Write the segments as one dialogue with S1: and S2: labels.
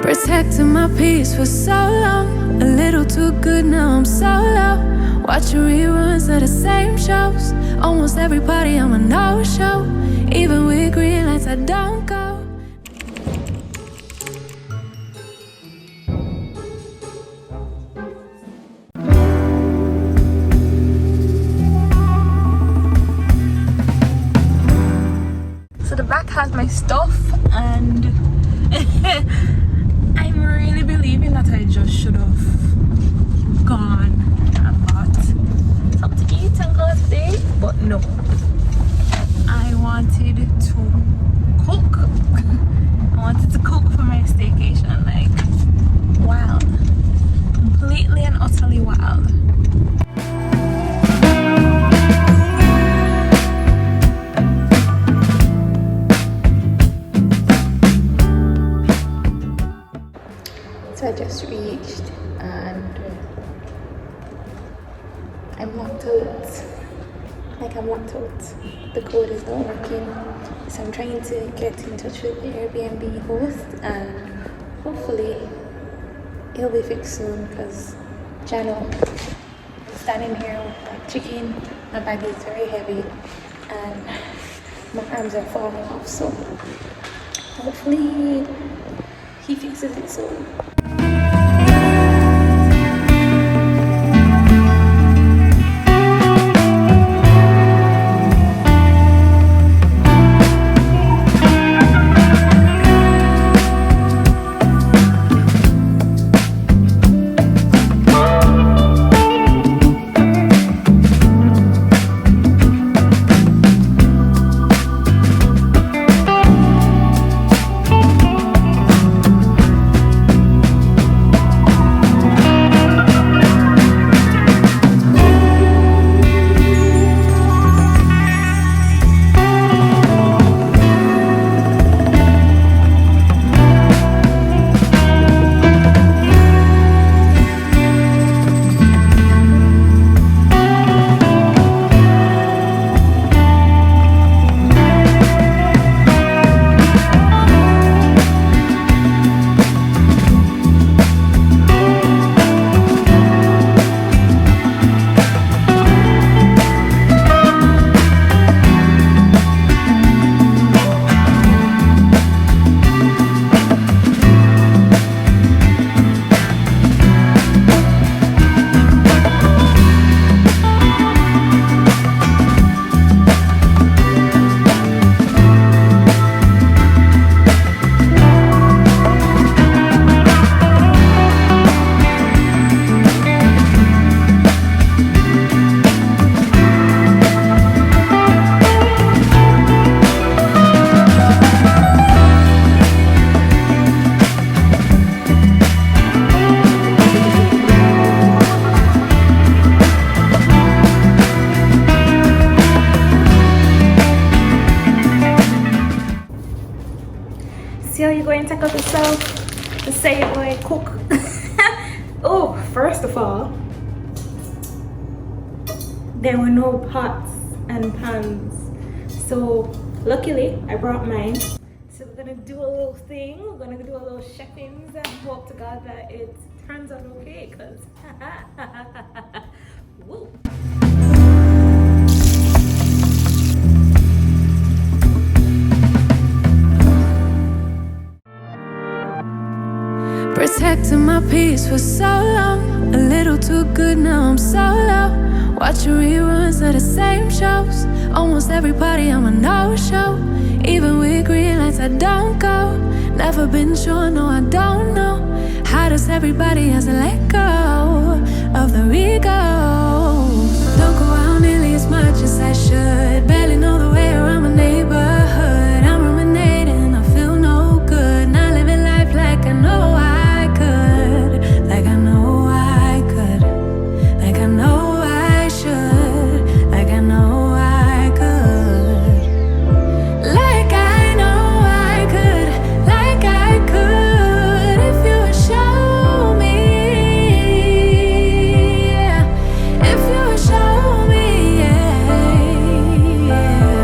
S1: Protecting my peace for so long, a little too good, now I'm so low. Watching reruns of the same shows. Almost every party I'm a no-show. Even with green lights I don't go.
S2: So the back has my stuff, and I'm really believing that I just should have gone and bought something to eat and go today, but no. I wanted to cook. I wanted to cook for my staycation, like wild, completely and utterly wild. So I just reached and I'm locked out. I'm locked out. The code is not working. So I'm trying to get in touch with the Airbnb host and hopefully it'll be fixed soon, because Jano, I'm standing here with like chicken. My bag is very heavy and my arms are falling off, so hopefully he fixes it soon. See how you're going to take up yourself to say you're going to cook. Oh, first of all, there were no pots and pans, so luckily I brought mine. So we're gonna do a little thing, we're gonna do a little chefings and hope to God that it turns out okay, because woo.
S1: Protecting my peace for so long, a little too good, now I'm so low. Watching reruns of the same shows. Almost every party I'm a no-show. Even with green lights I don't go. Never been sure, no I don't know. How does everybody has to let go of the ego? Don't go out nearly as much as I should. Barely know the way around my neighborhood. I'm ruminating, I feel no good. Not living life like I know I could. Like I know I could. Like I know I should. Like I know I could. Like I know I could. Like I could. If you would show me, yeah. If you would show me, yeah, yeah.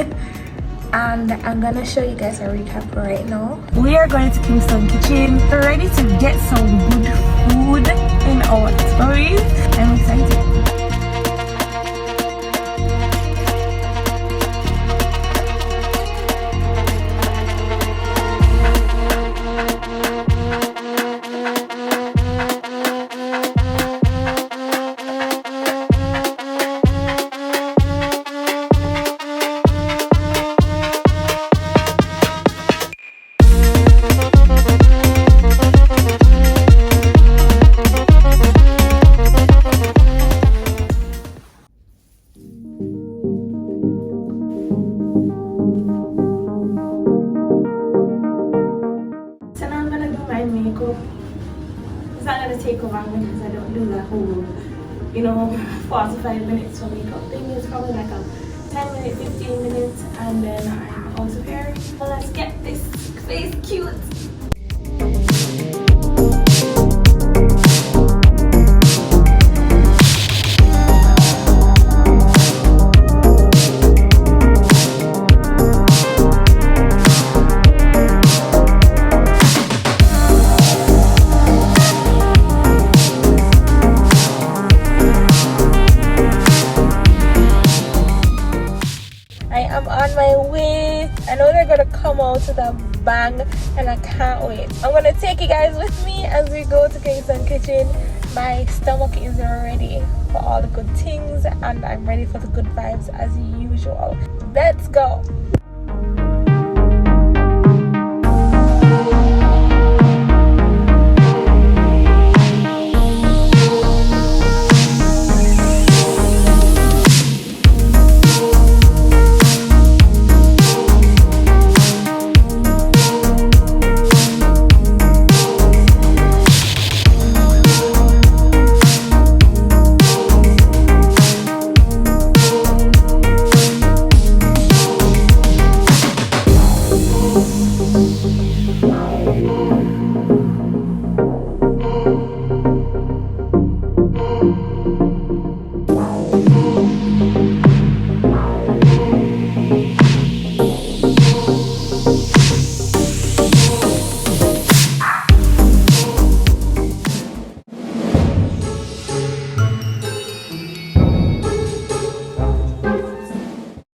S3: in, and I'm gonna show you guys a recap right now. We are going to Kingston Kitchen. We're ready to get some good food in our stories. I'm excited. It's not gonna take a long because I don't do that whole, 45 minutes for makeup thing. It's probably like a 10 minute, 15 minutes, and then I'm out of here. So let's get this face cute. I'm on my way. I know they're gonna come out with a bang and I can't wait. I'm gonna take you guys with me as we go to Kingston Kitchen. My stomach is ready for all the good things and I'm ready for the good vibes as usual. Let's go.